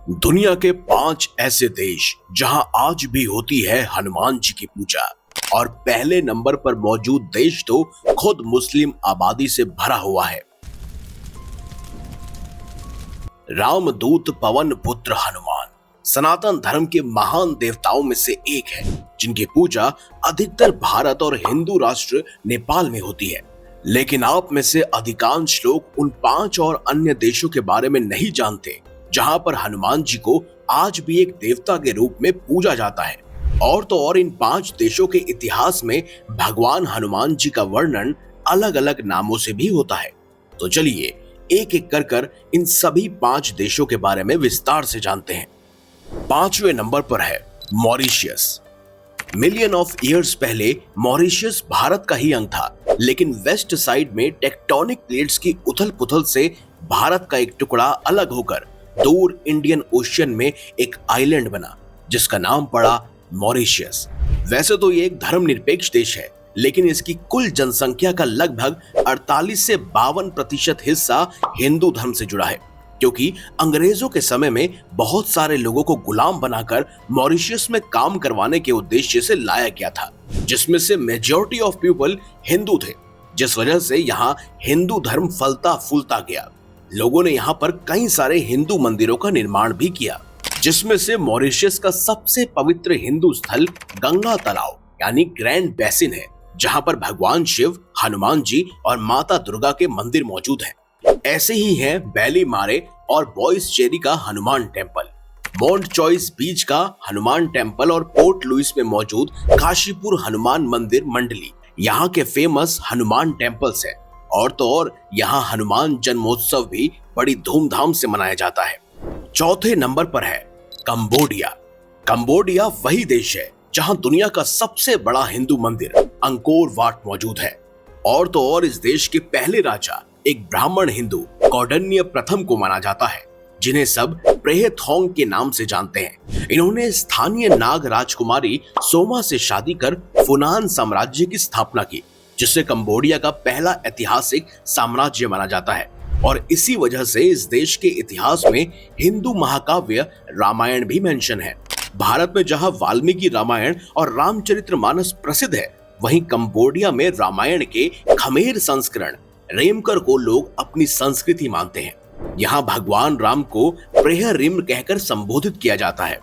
दुनिया के 5 ऐसे देश जहां आज भी होती है हनुमान जी की पूजा। और पहले नंबर पर मौजूद देश तो खुद मुस्लिम आबादी से भरा हुआ है। रामदूत पवन पुत्र हनुमान सनातन धर्म के महान देवताओं में से एक है, जिनकी पूजा अधिकतर भारत और हिंदू राष्ट्र नेपाल में होती है। लेकिन आप में से अधिकांश लोग उन 5 और अन्य देशों के बारे में नहीं जानते जहां पर हनुमान जी को आज भी एक देवता के रूप में पूजा जाता है। और तो और इन 5 देशों के इतिहास में भगवान हनुमान जी का वर्णन अलग अलग नामों से भी होता है। तो चलिए एक एक कर इन सभी 5 देशों के बारे में विस्तार से जानते हैं। 5वें नंबर पर है मॉरिशियस। मिलियन ऑफ ईयर्स पहले मॉरिशियस भारत का ही अंग था, लेकिन वेस्ट साइड में टेक्टोनिक प्लेट्स की उथल पुथल से भारत का एक टुकड़ा अलग होकर दूर इंडियन ओशियन में एक आइलैंड बना, जिसका नाम पड़ा मॉरिशियस। वैसे तो ये एक धर्मनिरपेक्ष देश है, लेकिन इसकी कुल जनसंख्या का लगभग 48 से 52% हिस्सा हिंदू धर्म से जुड़ा है, क्योंकि अंग्रेजों के समय में बहुत सारे लोगों को गुलाम बनाकर मॉरिशियस में काम करवाने के उद्देश्य से लाया गया था, जिसमें से मेजॉरिटी ऑफ पीपल हिंदू थे, जिस वजह से यहाँ हिंदू धर्म फलता फूलता गया। लोगों ने यहाँ पर कई सारे हिंदू मंदिरों का निर्माण भी किया, जिसमें से मॉरिशस का सबसे पवित्र हिंदू स्थल गंगा तालाब यानी ग्रैंड बेसिन है, जहाँ पर भगवान शिव, हनुमान जी और माता दुर्गा के मंदिर मौजूद हैं। ऐसे ही हैं बैली मारे और बॉयस चेरी का हनुमान टेम्पल, मॉन्ट चॉइस बीच का हनुमान टेम्पल और पोर्ट लुइस में मौजूद काशीपुर हनुमान मंदिर मंडली यहाँ के फेमस हनुमान टेम्पल्स है। और तो और यहाँ हनुमान जन्मोत्सव भी बड़ी धूमधाम से मनाया जाता है। 4थे नंबर पर है कंबोडिया। कंबोडिया वही देश है जहाँ दुनिया का सबसे बड़ा हिंदू मंदिर अंकोर वाट मौजूद है। और तो और इस देश के पहले राजा एक ब्राह्मण हिंदू कौंडिन्य प्रथम को माना जाता है, जिन्हें सब प्रेहथोंग के नाम से जानते हैं। इन्होंने स्थानीय नाग राजकुमारी सोमा से शादी कर फुनान साम्राज्य की स्थापना की, जिससे कंबोडिया का पहला ऐतिहासिक साम्राज्य माना जाता है। और इसी वजह से इस देश के इतिहास में हिंदू महाकाव्य रामायण भी मेंशन है। भारत में जहां वाल्मीकि रामायण और रामचरितमानस प्रसिद्ध है, वहीं कंबोडिया में रामायण के खमेर संस्करण रेमकर को लोग अपनी संस्कृति मानते हैं। यहाँ भगवान राम को प्रेहरिम कहकर संबोधित किया जाता है।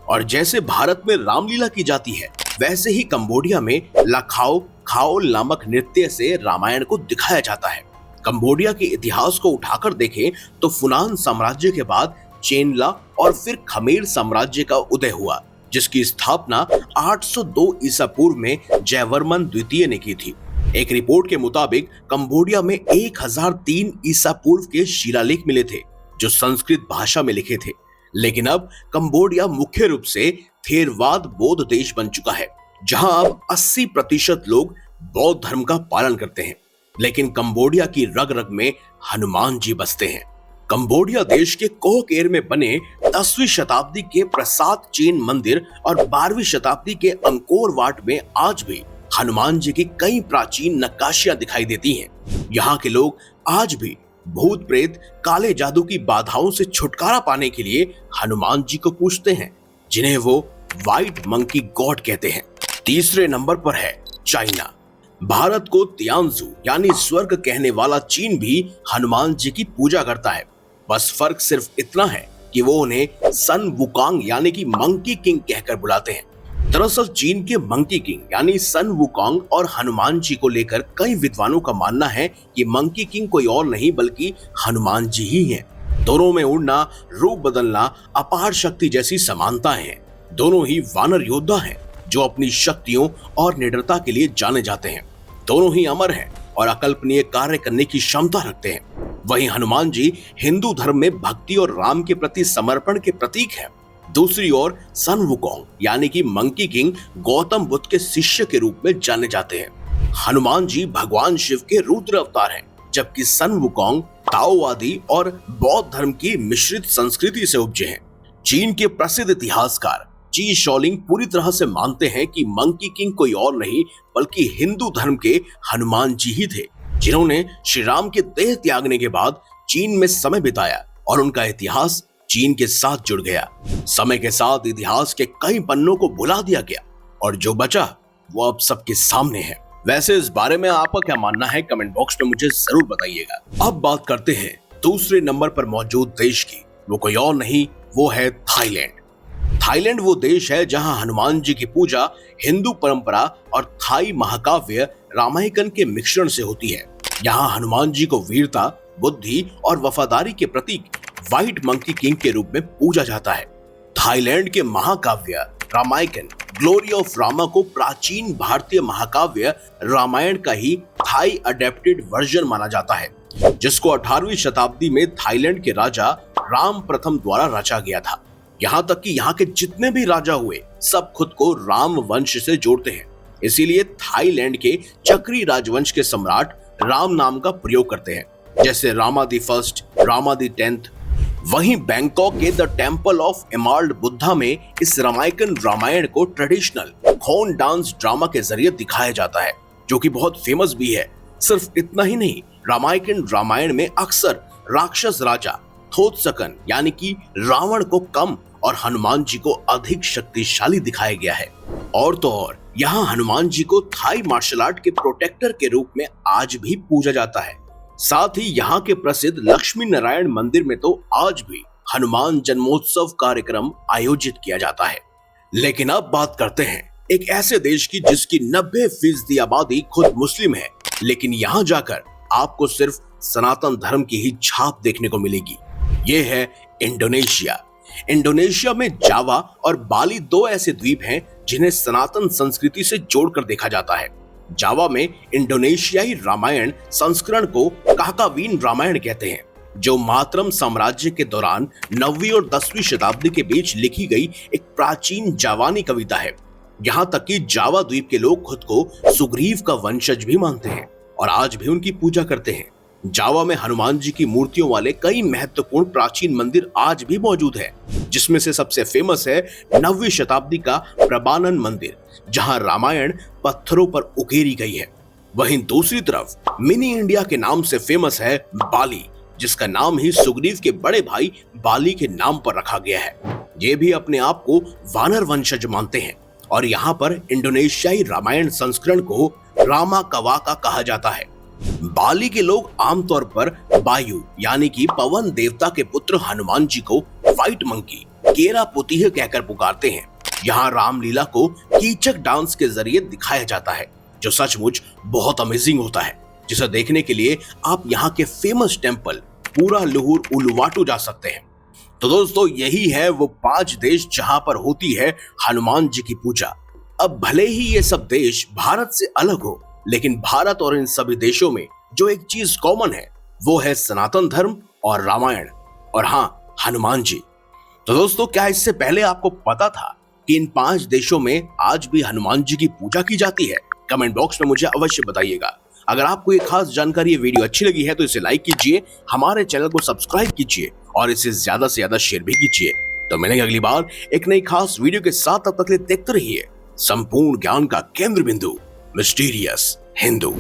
और जैसे भारत में रामलीला की जाती है, वैसे ही कंबोडिया में लखाओ खाओल नामक नृत्य से रामायण को दिखाया जाता है। कंबोडिया के इतिहास को उठाकर देखें तो फुनान साम्राज्य के बाद चेनला और फिर खमेर साम्राज्य का उदय हुआ, जिसकी स्थापना 802 ईसा पूर्व में जयवर्मन द्वितीय ने की थी। एक रिपोर्ट के मुताबिक कंबोडिया में 1003 ईसा पूर्व के शिलालेख मिले थे, जो संस्कृत भाषा में लिखे थे। लेकिन अब कंबोडिया मुख्य रूप से थेरवाद बौद्ध देश बन चुका है, जहां अब 80% लोग बौद्ध धर्म का पालन करते हैं। लेकिन कंबोडिया की रग रग में हनुमान जी बसते हैं। कंबोडिया देश के कोहकेर में बने 10वीं शताब्दी के प्रसाद चेन मंदिर और 12वीं शताब्दी के अंकोर वाट में आज भी हनुमान जी की कई प्राचीन नक्काशियां दिखाई देती हैं। यहाँ के लोग आज भी भूत प्रेत, काले जादू की बाधाओं से छुटकारा पाने के लिए हनुमान जी को पूजते हैं, जिन्हें वो व्हाइट मंकी गॉड कहते हैं। 3रे नंबर पर है चाइना। भारत को तियांजू यानी स्वर्ग कहने वाला चीन भी हनुमान जी की पूजा करता है। बस फर्क सिर्फ इतना है कि वो उन्हें सन वुकांग यानी कि मंकी किंग कहकर बुलाते हैं। दरअसल चीन के मंकी किंग यानी सन वुकांग और हनुमान जी को लेकर कई विद्वानों का मानना है कि मंकी किंग कोई और नहीं बल्कि हनुमान जी ही हैं। दोनों में उड़ना, रूप बदलना, अपार शक्ति जैसी समानताएं हैं। दोनों ही वानर योद्धा हैं जो अपनी शक्तियों और निडरता के लिए जाने जाते हैं। दोनों ही अमर हैं और अकल्पनीय कार्य करने की क्षमता रखते हैं। वहीं हनुमान जी हिंदू धर्म में भक्ति और राम के प्रति समर्पण के प्रतीक हैं। दूसरी ओर सन वुकोंग यानी कि मंकी किंग गौतम बुद्ध के शिष्य के रूप में जाने जाते हैं। हनुमान जी भगवान शिव के रुद्र अवतार हैं, जबकि सन वुकोंग ताओवादी और बौद्ध धर्म की मिश्रित संस्कृति से उपजे हैं। चीन के प्रसिद्ध इतिहासकार ची शॉलिंग पूरी तरह से मानते हैं कि मंकी किंग कोई और नहीं बल्कि हिंदू धर्म के हनुमान जी ही थे, जिन्होंने श्री राम के देह त्यागने के बाद चीन में समय बिताया और उनका इतिहास चीन के साथ जुड़ गया। समय के साथ इतिहास के कई पन्नों को भुला दिया गया और जो बचा वो अब सबके सामने है। वैसे इस बारे में आपका क्या मानना है, कमेंट बॉक्स में मुझे जरूर बताइएगा। अब बात करते हैं दूसरे नंबर पर मौजूद देश की। वो कोई और नहीं, वो है थाईलैंड। थाईलैंड वो देश है जहां हनुमान जी की पूजा हिंदू परंपरा और थाई महाकाव्य रामायण के मिश्रण से होती है। यहाँ हनुमान जी को वीरता, बुद्धि और वफादारी के प्रतीक व्हाइट मंकी किंग के रूप में पूजा जाता है। थाईलैंड के महाकाव्य रामायण ग्लोरी ऑफ रामा को प्राचीन भारतीय महाकाव्य रामायण का ही थाई अडेप्टेड वर्जन माना जाता है, जिसको 18वीं शताब्दी में थाईलैंड के राजा राम प्रथम द्वारा रचा गया था। यहाँ तक कि यहाँ के जितने भी राजा हुए सब खुद को राम वंश से जोड़ते हैं, इसीलिए थाईलैंड के चक्री राजवंश के सम्राट राम नाम का प्रयोग करते हैं, जैसे Rama the first, Rama the 10th। वहीं बैंकॉक के द टेम्पल ऑफ एमर्ल्ड बुद्धा में इस रामायण को ट्रेडिशनल खोन डांस ड्रामा के जरिए दिखाया जाता है, जो कि बहुत फेमस भी है। सिर्फ इतना ही नहीं, रामायण में अक्सर राक्षस राजा थोत्सकन यानी कि रावण को कम और हनुमान जी को अधिक शक्तिशाली दिखाया गया है। और तो और यहाँ हनुमान जी को थाई मार्शल आर्ट के प्रोटेक्टर के रूप में आज भी पूजा जाता है। साथ ही यहाँ के प्रसिद्ध लक्ष्मी नारायण मंदिर में तो आज भी हनुमान जन्मोत्सव कार्यक्रम आयोजित किया जाता है। लेकिन अब बात करते हैं एक ऐसे देश की जिसकी 90% आबादी खुद मुस्लिम है, लेकिन यहाँ जाकर आपको सिर्फ सनातन धर्म की ही छाप देखने को मिलेगी। ये है इंडोनेशिया। इंडोनेशिया में जावा और बाली दो ऐसे द्वीप हैं जिन्हें सनातन संस्कृति से जोड़कर देखा जाता है। जावा में इंडोनेशियाई रामायण संस्करण को काकावीन रामायण कहते हैं, जो मातरम साम्राज्य के दौरान 9वीं और 10वीं शताब्दी के बीच लिखी गई एक प्राचीन जावानी कविता है। यहाँ तक कि जावा द्वीप के लोग खुद को सुग्रीव का वंशज भी मानते हैं और आज भी उनकी पूजा करते हैं। जावा में हनुमान जी की मूर्तियों वाले कई महत्वपूर्ण प्राचीन मंदिर आज भी मौजूद है, जिसमें से सबसे फेमस है 9वीं शताब्दी का प्रबानन मंदिर, जहां रामायण पत्थरों पर उकेरी गई है। वहीं दूसरी तरफ मिनी इंडिया के नाम से फेमस है बाली, जिसका नाम ही सुग्रीव के बड़े भाई बाली के नाम पर रखा गया है। ये भी अपने आप को वानर वंशज मानते हैं और यहाँ पर इंडोनेशियाई रामायण संस्करण को रामा कवाका कहा जाता है। बाली के लोग आमतौर पर वायु यानी कि पवन देवता के पुत्र हनुमान जी को व्हाइट मंकी केरा पुतिह कहकर पुकारते हैं। यहाँ रामलीला को कीचक डांस के जरिए दिखाया जाता है, जो सचमुच बहुत अमेजिंग होता है, जिसे देखने के लिए आप यहाँ के फेमस टेम्पल पूरा लुहुर उलुवाटू जा सकते हैं। तो दोस्तों, यही है वो 5 देश जहाँ पर होती है हनुमान जी की पूजा। अब भले ही ये सब देश भारत से अलग हो, लेकिन भारत और इन सभी देशों में जो एक चीज कॉमन है वो है सनातन धर्म और रामायण और हाँ, हनुमान जी। तो दोस्तों, क्या इससे पहले आपको पता था कि इन 5 देशों में आज भी हनुमान जी की पूजा की जाती है? कमेंट बॉक्स में मुझे अवश्य बताइएगा। अगर आपको ये खास जानकारी, ये वीडियो अच्छी लगी है तो इसे लाइक कीजिए, हमारे चैनल को सब्सक्राइब कीजिए और इसे ज्यादा से ज्यादा शेयर भी कीजिए। तो मिलेंगे अगली बार एक नई खास वीडियो के साथ। तब तक के लिए देखते रहिए संपूर्ण ज्ञान का केंद्र बिंदु मिस्टीरियस हिंदू।